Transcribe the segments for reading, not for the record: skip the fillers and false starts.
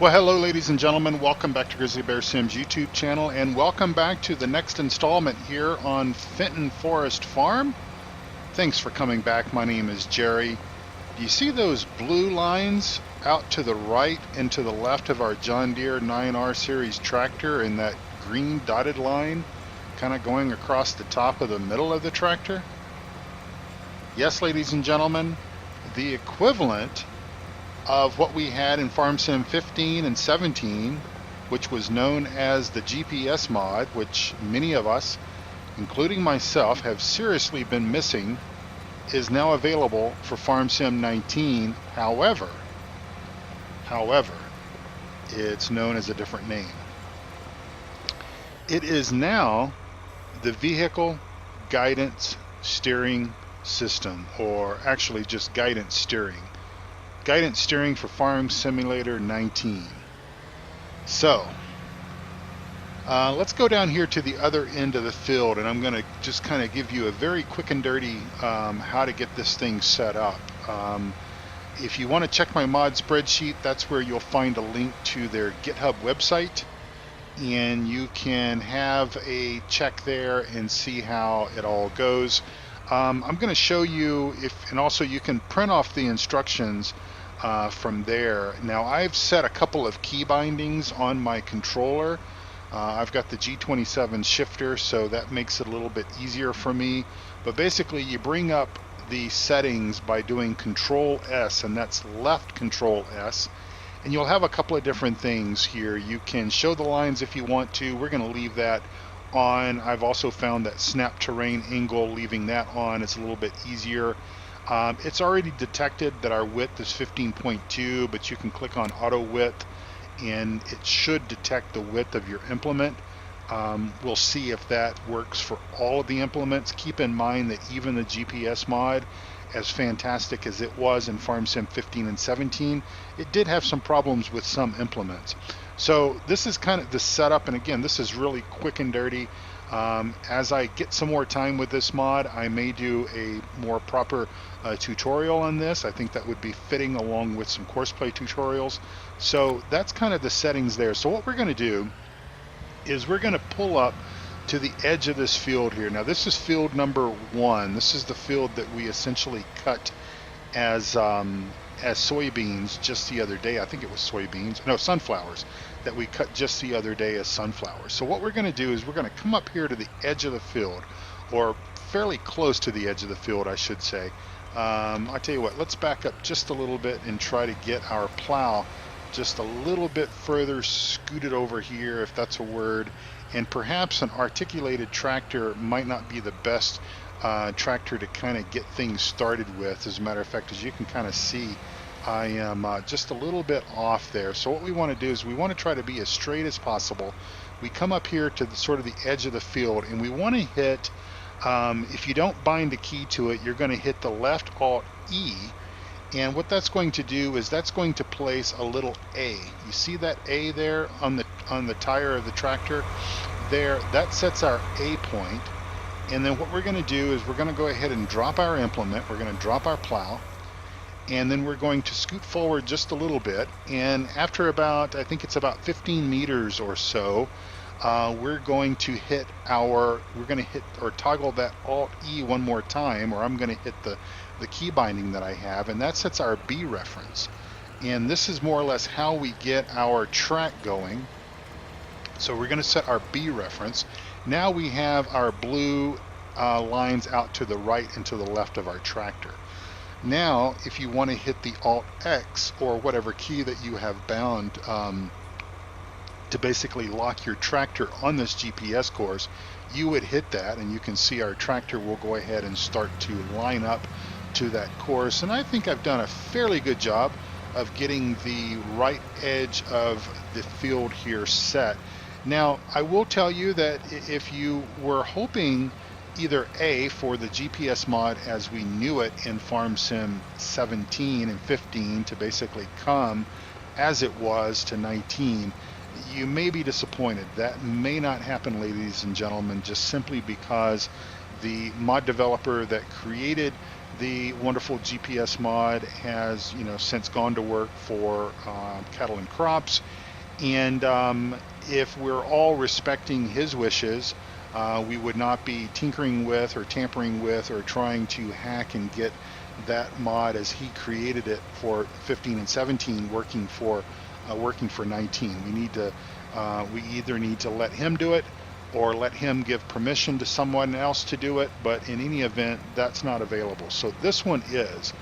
Well, hello, ladies and gentlemen. Welcome back to Grizzly Bear Sim's YouTube channel, and welcome back to the next installment here on Fenton Forest Farm. Thanks for coming back. My name is Jerry. Do you see those blue lines out to the right and to the left of our John Deere 9R series tractor, and that green dotted line kind of going across the top of the middle of the tractor? Yes, ladies and gentlemen, the equivalent of what we had in Farm Sim 15 and 17, which was known as the GPS mod, which many of us, including myself, have seriously been missing, is now available for Farm Sim 19. However, it's known as a different name. It is now the Vehicle Guidance Steering System, or actually just guidance steering. Guidance steering for Farm Simulator 19. So, let's go down here to the other end of the field, and I'm going to just kind of give you a very quick and dirty how to get this thing set up. If you want to check my mod spreadsheet, that's where you'll find a link to their GitHub website, and you can have a check there and see how it all goes. I'm going to show you and also you can print off the instructions from there. Now, I've set a couple of key bindings on my controller. I've got the G27 shifter, so that makes it a little bit easier for me. But basically, you bring up the settings by doing Control S, and that's left Control S. And you'll have a couple of different things here. You can show the lines if you want to. We're going to leave that on. I've also found that snap terrain angle, leaving that on, it's a little bit easier. It's already detected that our width is 15.2, but you can click on auto width and it should detect the width of your implement. We'll see if that works for all of the implements. Keep in mind that even the GPS mod, as fantastic as it was in Farm Sim 15 and 17, it did have some problems with some implements. So this is kind of the setup, and again, this is really quick and dirty. As I get some more time with this mod, I may do a more proper tutorial on this. I think that would be fitting along with some courseplay tutorials. So that's kind of the settings there. So what we're going to do is we're going to pull up to the edge of this field here. Now, this is field number 1. This is the field that we essentially cut as soybeans just the other day. I think it was soybeans, no, sunflowers, that we cut just the other day as sunflowers. So what we're going to do is we're going to come up here to the edge of the field, or fairly close to the edge of the field, I should say. I'll tell you what, let's back up just a little bit and try to get our plow just a little bit further scooted over here, if that's a word. And perhaps an articulated tractor might not be the best tractor to kind of get things started with. As a matter of fact, as you can kind of see, I am just a little bit off there. So what we want to do is we want to try to be as straight as possible. We come up here to the sort of the edge of the field, and we want to hit, if you don't bind a key to it, you're going to hit the left Alt E. And what that's going to do is that's going to place a little A. You see that A there on the tire of the tractor? There, that sets our A point. And then what we're going to do is we're going to go ahead and drop our implement. We're going to drop our plow. And then we're going to scoot forward just a little bit. And after about, I think it's about 15 meters or so, we're going to hit or toggle that Alt E one more time, or I'm going to hit the key binding that I have, and that sets our B reference. And this is more or less how we get our track going. So we're going to set our B reference. Now we have our blue lines out to the right and to the left of our tractor. Now, if you want to hit the Alt X or whatever key that you have bound to basically lock your tractor on this GPS course, you would hit that, and you can see our tractor will go ahead and start to line up to that course. And I think I've done a fairly good job of getting the right edge of the field here set. Now, I will tell you that if you were hoping either A, for the GPS mod as we knew it in Farm Sim 17 and 15 to basically come as it was to 19, you may be disappointed. That may not happen, ladies and gentlemen, just simply because the mod developer that created the wonderful GPS mod has, since gone to work for cattle and crops. And if we're all respecting his wishes, we would not be tinkering with or tampering with or trying to hack and get that mod as he created it for 15 and 17 working for 19. We either need to let him do it or let him give permission to someone else to do it, but in any event, that's not available. So this one is.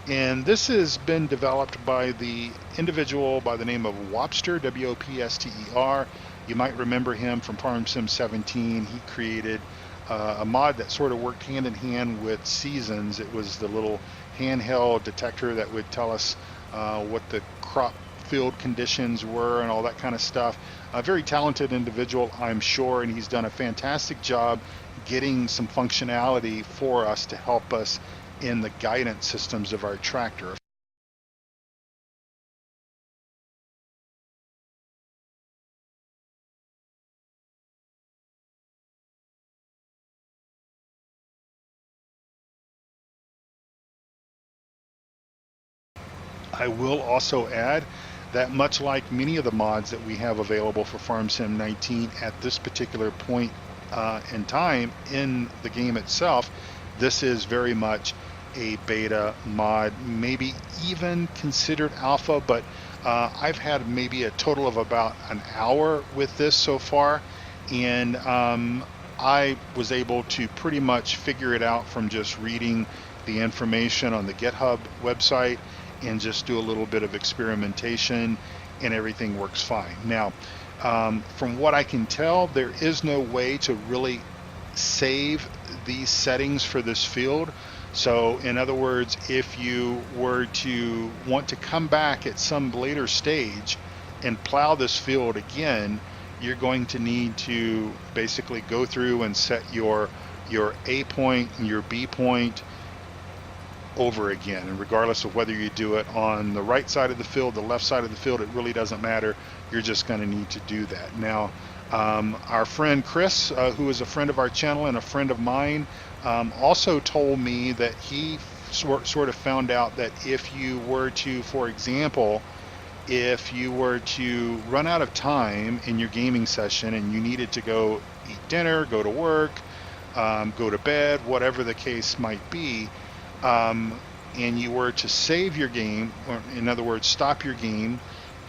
And this has been developed by the individual by the name of Wopster, W-O-P-S-T-E-R. You might remember him from Farm Sim 17. He created a mod that sort of worked hand in hand with Seasons. It was the little handheld detector that would tell us what the crop field conditions were and all that kind of stuff. A very talented individual, I'm sure, and he's done a fantastic job getting some functionality for us to help us in the guidance systems of our tractor. I will also add that much like many of the mods that we have available for Farm Sim 19 at this particular point in time in the game itself, this is very much a beta mod, maybe even considered alpha, but I've had maybe a total of about an hour with this so far, and I was able to pretty much figure it out from just reading the information on the GitHub website and just do a little bit of experimentation, and everything works fine. Now, from what I can tell, there is no way to really save these settings for this field. So in other words, if you were to want to come back at some later stage and plow this field again, you're going to need to basically go through and set your A point and your B point over again. And regardless of whether you do it on the right side of the field, the left side of the field, it really doesn't matter. You're just going to need to do that. Now, our friend Chris, who is a friend of our channel and a friend of mine, also told me that he sort of found out that if you were to, for example, if you were to run out of time in your gaming session and you needed to go eat dinner, go to work, go to bed, whatever the case might be, and you were to save your game, or in other words, stop your game,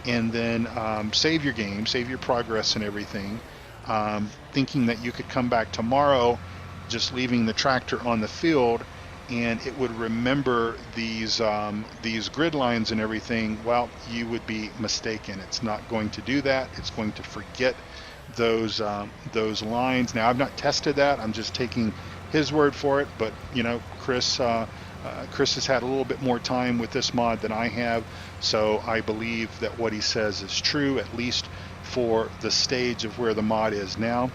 and then save your game, save your progress and everything, thinking that you could come back tomorrow, just leaving the tractor on the field, and it would remember these grid lines and everything, well, you would be mistaken. It's not going to do that. It's going to forget those lines. Now, I've not tested that. I'm just taking his word for it, but Chris has had a little bit more time with this mod than I have, so I believe that what he says is true, at least for the stage of where the mod is now.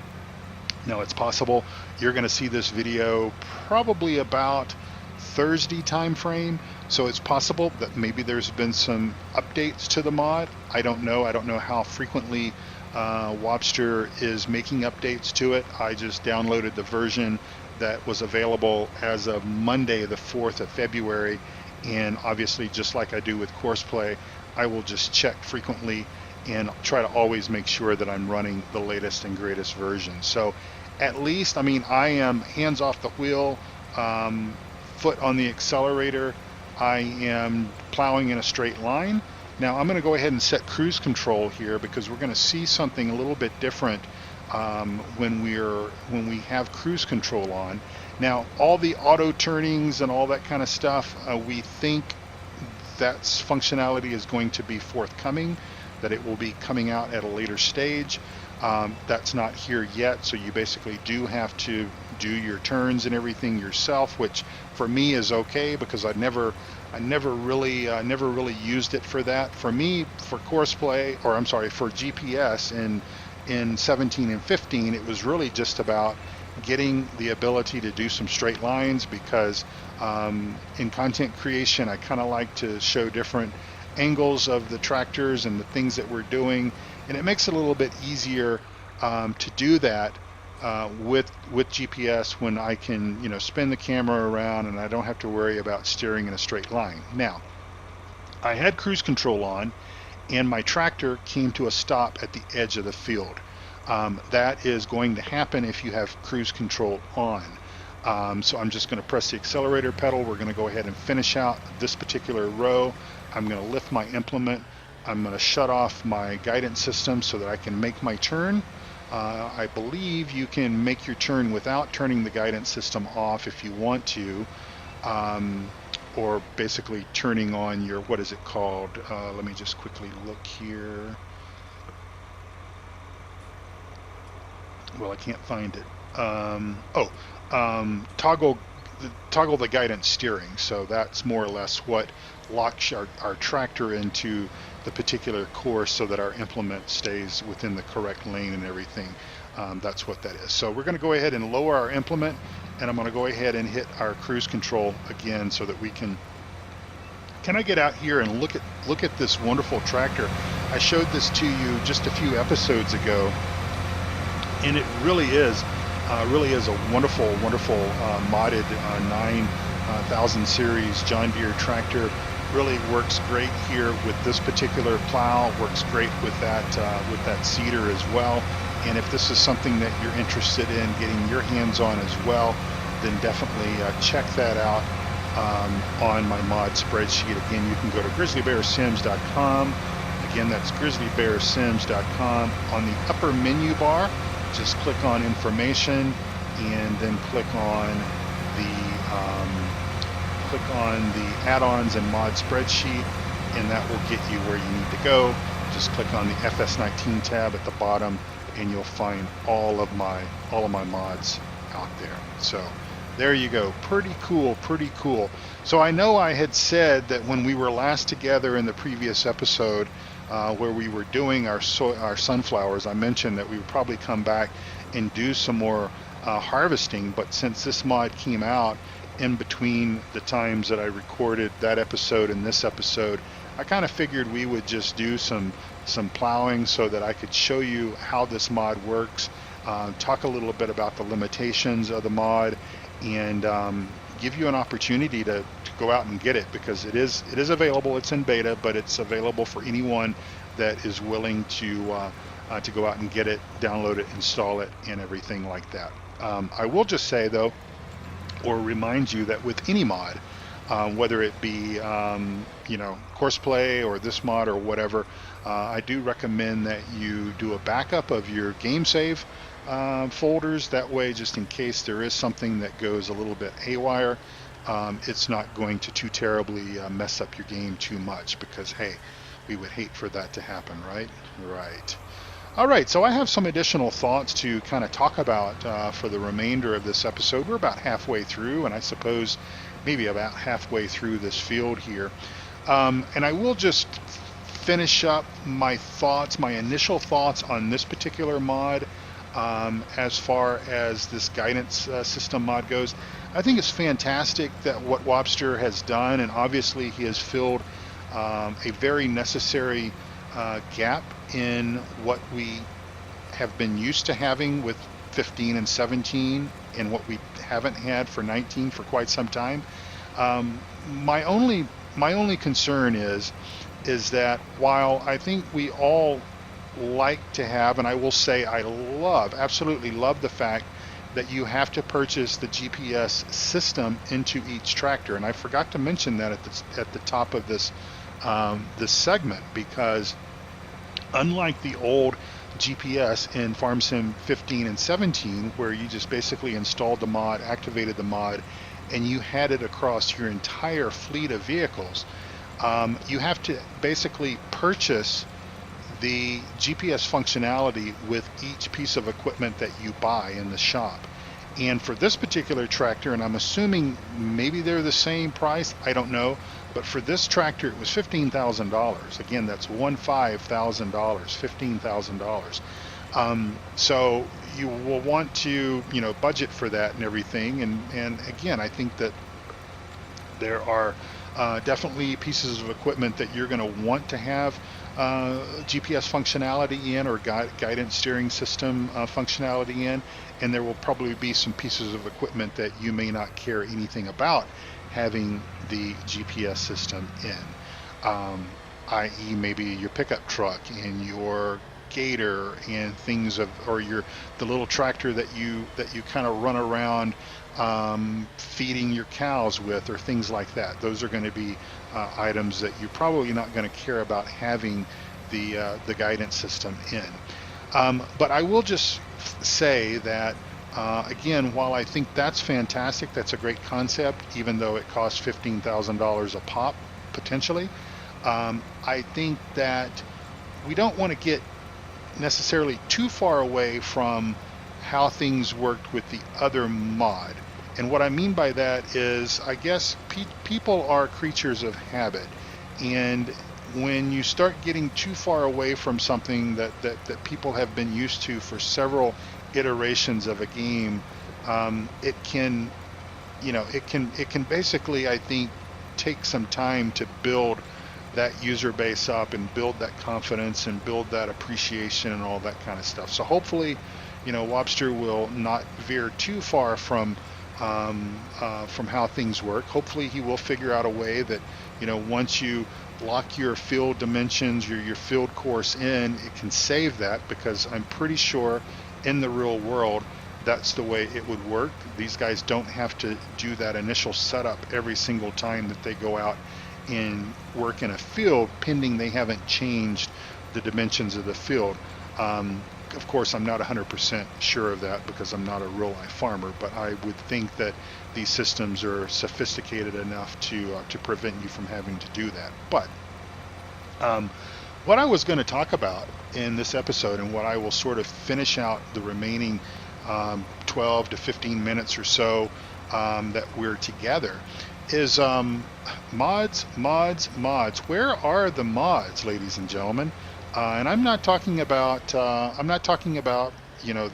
Now, it's possible you're going to see this video probably about Thursday time frame, so it's possible that maybe there's been some updates to the mod. I don't know how frequently Wopster is making updates to it. I just downloaded the version that was available as of Monday, the 4th of February, and obviously, just like I do with Courseplay, I will just check frequently and try to always make sure that I'm running the latest and greatest version. So at least, I mean, I am hands off the wheel, foot on the accelerator. I am plowing in a straight line. Now I'm going to go ahead and set cruise control here because we're going to see something a little bit different when we have cruise control on. Now, all the auto turnings and all that kind of stuff, we think that's functionality is going to be forthcoming, that it will be coming out at a later stage. That's not here yet, so you basically do have to do your turns and everything yourself, which for me is okay because I never really used it for that. For me, for Courseplay, or I'm sorry, for GPS in 17 and 15, it was really just about getting the ability to do some straight lines because in content creation, I kind of like to show different angles of the tractors and the things that we're doing, and it makes it a little bit easier to do that with GPS when I can, spin the camera around and I don't have to worry about steering in a straight line. Now, I had cruise control on, and my tractor came to a stop at the edge of the field. That is going to happen if you have cruise control on. So I'm just going to press the accelerator pedal. We're going to go ahead and finish out this particular row. I'm going to lift my implement. I'm going to shut off my guidance system so that I can make my turn. I believe you can make your turn without turning the guidance system off if you want to, or basically turning on your, what is it called? Let me just quickly look here. Well, I can't find it. Toggle the guidance steering. So that's more or less what locks our tractor into the particular course so that our implement stays within the correct lane and everything. That's what that is. So we're going to go ahead and lower our implement, and I'm going to go ahead and hit our cruise control again so that we can I get out here and look at this wonderful tractor. I showed this to you just a few episodes ago, and it really is a wonderful modded 9000 series John Deere tractor. Really works great here with this particular plow. Works great with that seeder as well. And if this is something that you're interested in getting your hands on as well, then definitely check that out on my mod spreadsheet. Again, you can go to grizzlybearsims.com. Again, that's grizzlybearsims.com. On the upper menu bar, just click on information and then click on the add-ons and mod spreadsheet, and that will get you where you need to go. Just click on the FS19 tab at the bottom and you'll find all of my mods out there. So there you go. Pretty cool. So I know I had said that when we were last together in the previous episode, where we were doing our sunflowers, I mentioned that we would probably come back and do some more harvesting. But since this mod came out in between the times that I recorded that episode and this episode, I kind of figured we would just do some plowing so that I could show you how this mod works, talk a little bit about the limitations of the mod, and give you an opportunity to go out and get it, because it is available. It's in beta, but it's available for anyone that is willing to go out and get it, download it, install it, and everything like that. I will just say though, or remind you, that with any mod, whether it be Courseplay or this mod or whatever, I do recommend that you do a backup of your game save folders. That way, just in case there is something that goes a little bit haywire, it's not going to too terribly mess up your game too much, because hey, we would hate for that to happen, right? Right. All right, so I have some additional thoughts to kind of talk about for the remainder of this episode. We're about halfway through, and I suppose maybe about halfway through this field here. And I will just finish up my initial thoughts on this particular mod. As far as this guidance system mod goes, I think it's fantastic that what Wobster has done, and obviously he has filled a very necessary gap in what we have been used to having with 15 and 17, and what we haven't had for 19 for quite some time. My only concern is that while I think we all like to have, and I will say I absolutely love the fact that you have to purchase the GPS system into each tractor, and I forgot to mention that at the top of this segment, because unlike the old GPS in Farm Sim 15 and 17, where you just basically installed the mod, activated the mod, and you had it across your entire fleet of vehicles, you have to basically purchase the GPS functionality with each piece of equipment that you buy in the shop. And for this particular tractor, and I'm assuming maybe they're the same price, I don't know, but for this tractor it was $15,000. Again, that's $15,000, $15,000. So you will want to, budget for that and everything. And again, I think that there are definitely pieces of equipment that you're going to want to have GPS functionality in, or guidance steering system functionality in, and there will probably be some pieces of equipment that you may not care anything about having the GPS system in, i.e., maybe your pickup truck and your gator and things of, or your the little tractor that you kind of run around feeding your cows with, or things like that. Those are going to be items that you're probably not going to care about having the guidance system in. But I will just say that again, while I think that's fantastic, that's a great concept, even though it costs $15,000 a pop potentially. I think that we don't want to get necessarily too far away from how things worked with the other mod. And what I mean by that is, I guess people are creatures of habit. And when you start getting too far away from something that people have been used to for several iterations of a game, it can, it can basically, I think, take some time to build that user base up and build that confidence and build that appreciation and all that kind of stuff. So hopefully, Wobster will not veer too far from how things work. Hopefully he will figure out a way that, once you lock your field dimensions, your field course in, it can save that, because I'm pretty sure in the real world that's the way it would work. These guys don't have to do that initial setup every single time that they go out and work in a field, pending they haven't changed the dimensions of the field. Of course, I'm not 100% sure of that because I'm not a real-life farmer, but I would think that these systems are sophisticated enough to prevent you from having to do that. But what I was going to talk about in this episode, and what I will sort of finish out the remaining 12 to 15 minutes or so that we're together, is mods. Where are the mods, ladies and gentlemen? And I'm not talking about the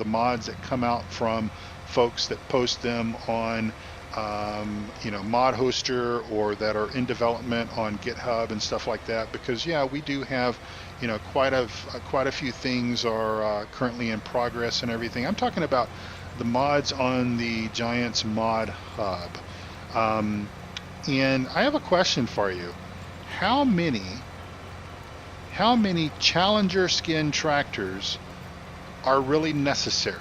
mods that come out from folks that post them on Mod Hoster, or that are in development on GitHub and stuff like that. Because we do have quite a few things are currently in progress and everything. I'm talking about the mods on the Giants Mod Hub. And I have a question for you. How many Challenger skin tractors are really necessary?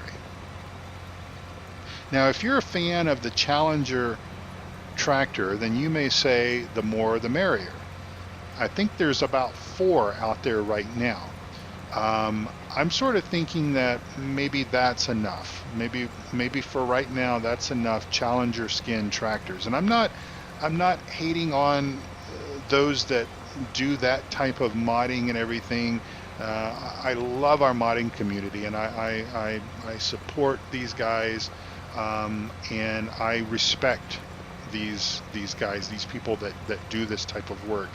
Now, if you're a fan of the Challenger tractor, then you may say the more the merrier. I think there's about 4 out there right now. I'm sort of thinking that maybe that's enough. Maybe for right now, that's enough Challenger skin tractors. And I'm not hating on those that do that type of modding and everything. I love our modding community, and I support these guys, and I respect these guys, these people that do this type of work.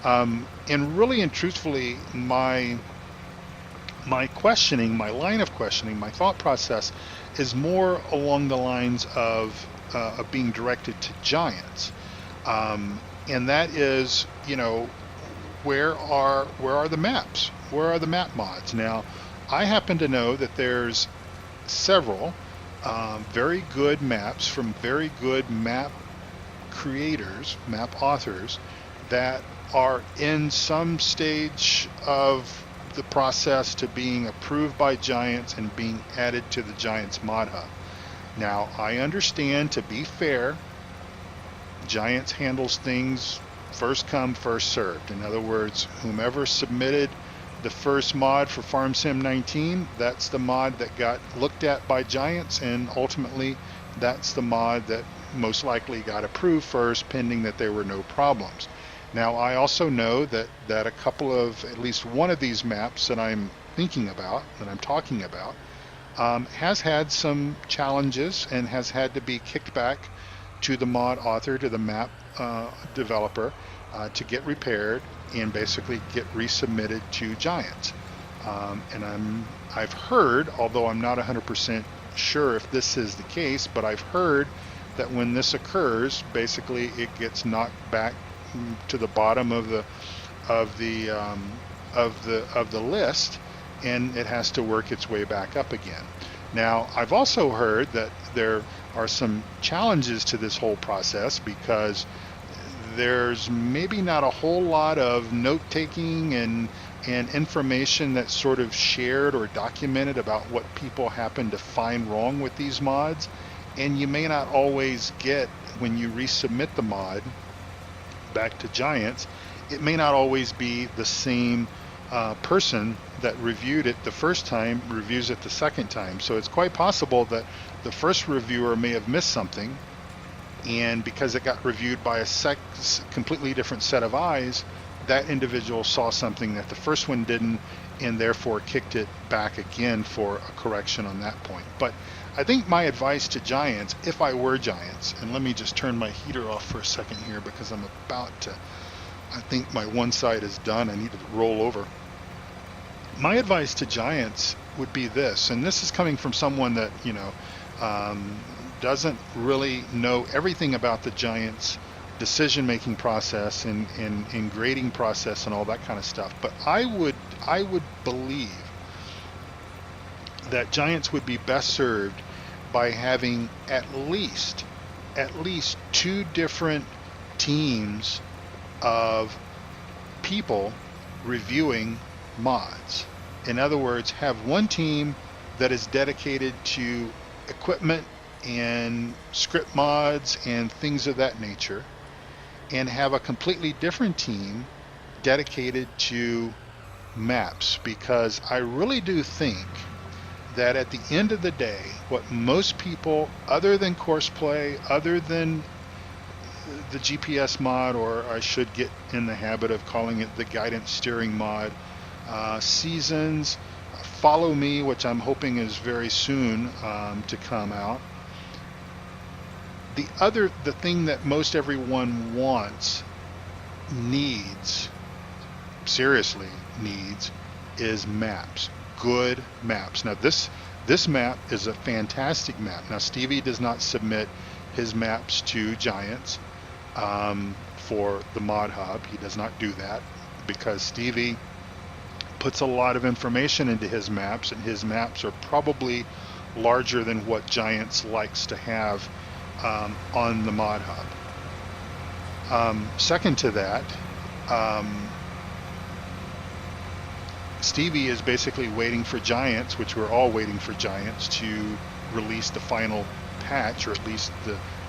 And really and truthfully, my questioning, my line of questioning, my thought process is more along the lines of being directed to Giants. And that is, where are the maps? Where are the map mods? Now, I happen to know that there's several very good maps from very good map creators, map authors, that are in some stage of the process to being approved by Giants and being added to the Giants Mod Hub. Now, I understand, to be fair, Giants handles things first come, first served. In other words, whomever submitted the first mod for Farm Sim 19, that's the mod that got looked at by Giants, and ultimately that's the mod that most likely got approved first, pending that there were no problems. Now, I also know that a couple of, at least one of these maps that I'm thinking about, that I'm talking about, has had some challenges and has had to be kicked back to the mod author, to the map developer, to get repaired and basically get resubmitted to Giants. And I've heard, although I'm not 100% sure if this is the case, but I've heard that when this occurs, basically it gets knocked back to the bottom of the of the list, and it has to work its way back up again. Now, I've also heard that there are some challenges to this whole process because there's maybe not a whole lot of note taking and information that's sort of shared or documented about what people happen to find wrong with these mods. And you may not always get, when you resubmit the mod back to Giants, it may not always be the same person that reviewed it the first time reviews it the second time. So it's quite possible that the first reviewer may have missed something, and because it got reviewed by a completely different set of eyes, that individual saw something that the first one didn't, and therefore kicked it back again for a correction on that point. But I think my advice to Giants, if I were Giants, and let me just turn my heater off for a second here because I'm about to, I think my one side is done. I need to roll over. My advice to Giants would be this, and this is coming from someone that, doesn't really know everything about the Giants' decision-making process and grading process and all that kind of stuff. But I would believe that Giants would be best served by having at least two different teams of people reviewing mods. In other words, have one team that is dedicated to equipment and script mods and things of that nature, and have a completely different team dedicated to maps, because I really do think that at the end of the day, what most people, other than Courseplay, other than the GPS mod, or I should get in the habit of calling it the guidance steering mod, Seasons, Follow Me, which I'm hoping is very soon to come out. The thing that most everyone wants, seriously needs, is maps. Good maps. Now this map is a fantastic map. Now Stevie does not submit his maps to Giants for the Mod Hub. He does not do that because Stevie puts a lot of information into his maps, and his maps are probably larger than what Giants likes to have on the Mod Hub. Second to that, Stevie is basically waiting for Giants, which we're all waiting for Giants to release the final patch, or at least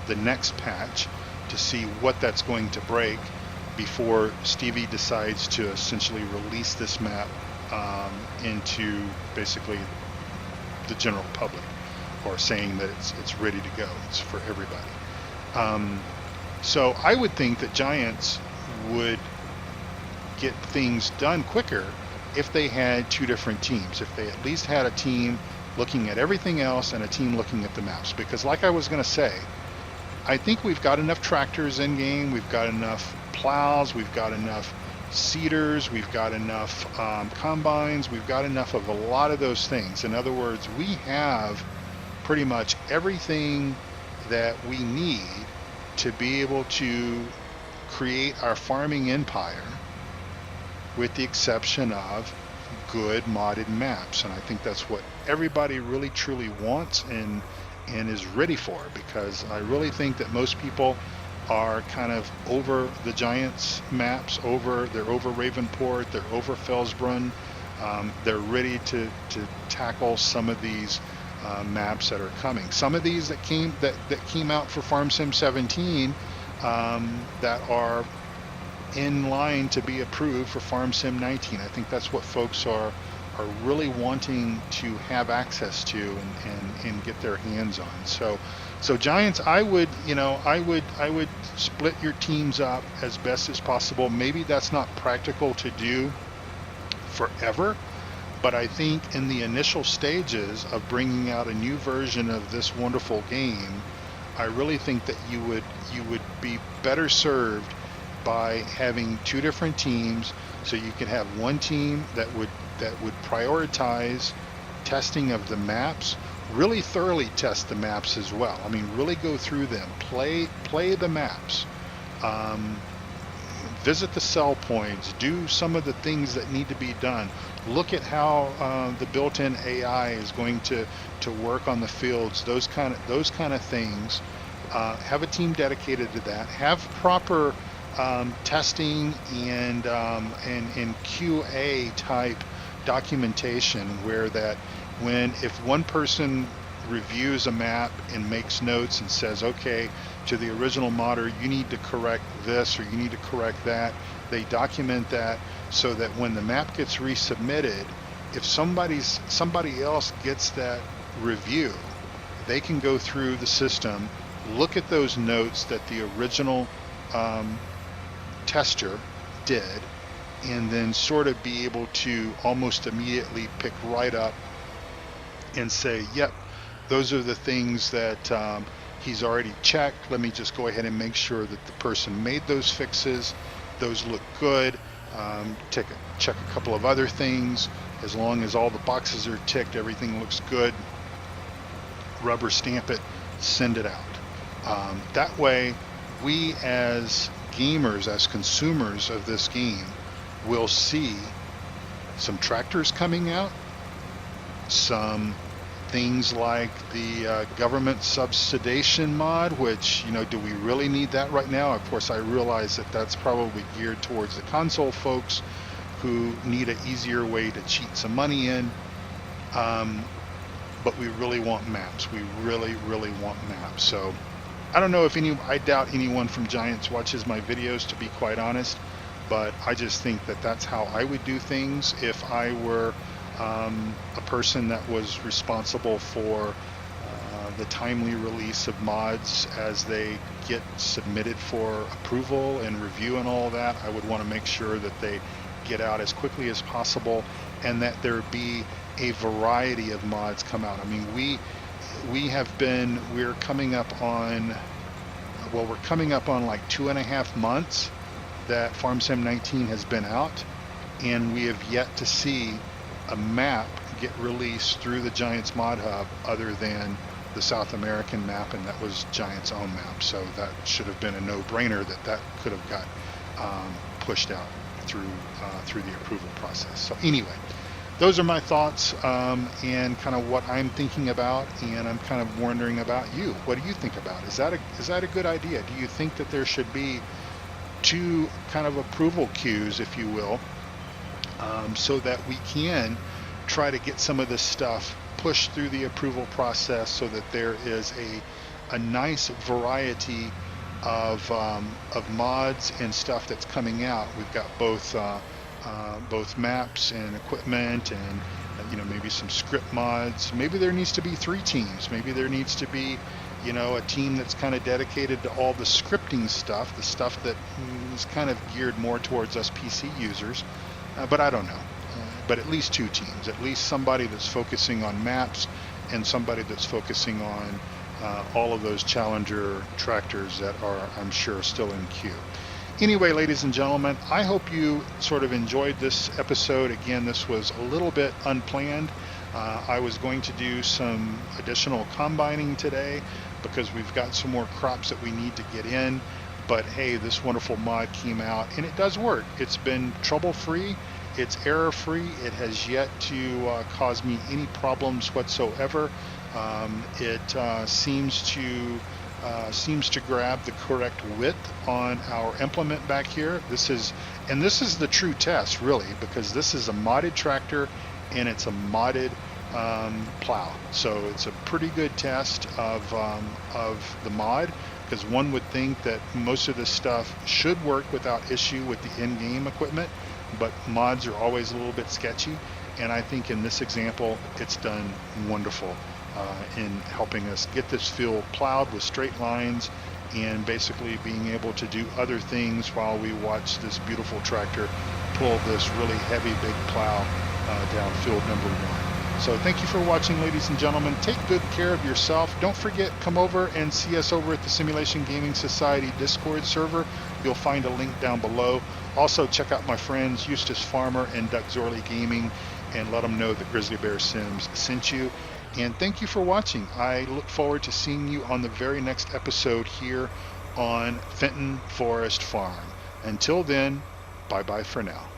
the next patch, to see what that's going to break before Stevie decides to essentially release this map into basically the general public, or saying that it's ready to go. It's for everybody. So I would think that Giants would get things done quicker if they had two different teams, if they at least had a team looking at everything else and a team looking at the maps. Because like I was going to say, I think we've got enough tractors in game, we've got enough plows, we've got enough seeders, we've got enough combines, we've got enough of a lot of those things. In other words, we have pretty much everything that we need to be able to create our farming empire, with the exception of good modded maps. And I think that's what everybody really truly wants and is ready for, because I really think that most people are kind of over the Giants maps, they're over Ravenport, they're over Felsbrunn. They're ready to tackle some of these maps that are coming. Some of these that came out for Farm Sim 17 that are in line to be approved for Farm Sim 19. I think that's what folks are really wanting to have access to and get their hands on. So Giants, I would split your teams up as best as possible. Maybe that's not practical to do forever, but I think in the initial stages of bringing out a new version of this wonderful game, I really think that you would be better served by having two different teams, so you can have one team that would prioritize testing of the maps, really thoroughly test the maps as well. I mean, really go through them, play the maps, visit the sell points, do some of the things that need to be done. Look at how the built-in AI is going to work on the fields. Those kind of things. Have a team dedicated to that. Have proper testing and QA type documentation where that if one person reviews a map and makes notes and says, okay, to the original modder, you need to correct this or you need to correct that, they document that so that when the map gets resubmitted, if somebody else gets that review, they can go through the system, look at those notes that the original tester did, and then sort of be able to almost immediately pick right up and say, yep, those are the things that he's already checked. Let me just go ahead and make sure that the person made those fixes. Those look good. Check a couple of other things. As long as all the boxes are ticked, everything looks good. Rubber stamp it, send it out. That way, we as gamers, as consumers of this game, will see some tractors coming out, some things like the government subsidization mod, which, do we really need that right now? Of course, I realize that that's probably geared towards the console folks who need an easier way to cheat some money in. But we really want maps. We really, really want maps. So I don't know I doubt anyone from Giants watches my videos, to be quite honest, but I just think that that's how I would do things if I were a person that was responsible for the timely release of mods as they get submitted for approval and review and all of that. I would want to make sure that they get out as quickly as possible and that there be a variety of mods come out. I mean, we're coming up on like 2.5 months that Farm Sim 19 has been out, and we have yet to see a map get released through the Giants Mod Hub other than the South American map, and that was Giants' own map. So that should have been a no-brainer that could have got pushed out through the approval process. So anyway, those are my thoughts and kind of what I'm thinking about, and I'm kind of wondering about you. What do you think about it? Is that a good idea? Do you think that there should be two kind of approval queues, if you will, so that we can try to get some of this stuff pushed through the approval process so that there is a nice variety of mods and stuff that's coming out. We've got both maps and equipment and maybe some script mods. Maybe there needs to be 3 teams. Maybe there needs to be a team that's kind of dedicated to all the scripting stuff, the stuff that is kind of geared more towards us PC users. But I don't know. But at least 2 teams, at least somebody that's focusing on maps and somebody that's focusing on all of those Challenger tractors that are, I'm sure, still in queue. Anyway, ladies and gentlemen, I hope you sort of enjoyed this episode. Again, this was a little bit unplanned. I was going to do some additional combining today because we've got some more crops that we need to get in. But hey, this wonderful mod came out and it does work. It's been trouble-free. It's error-free. It has yet to cause me any problems whatsoever. It seems to grab the correct width on our implement back here. This is the true test, really, because this is a modded tractor and it's a modded plow. So it's a pretty good test of the mod, because one would think that most of this stuff should work without issue with the in-game equipment, but mods are always a little bit sketchy, and I think in this example it's done wonderful in helping us get this field plowed with straight lines and basically being able to do other things while we watch this beautiful tractor pull this really heavy big plow down field number 1. So thank you for watching, ladies and gentlemen. Take good care of yourself. Don't forget, come over and see us over at the Simulation Gaming Society Discord server. You'll find a link down below. Also, check out my friends Eustace Farmer and Duck Zorley Gaming and let them know that Grizzly Bear Sims sent you. And thank you for watching. I look forward to seeing you on the very next episode here on Fenton Forest Farm. Until then, bye-bye for now.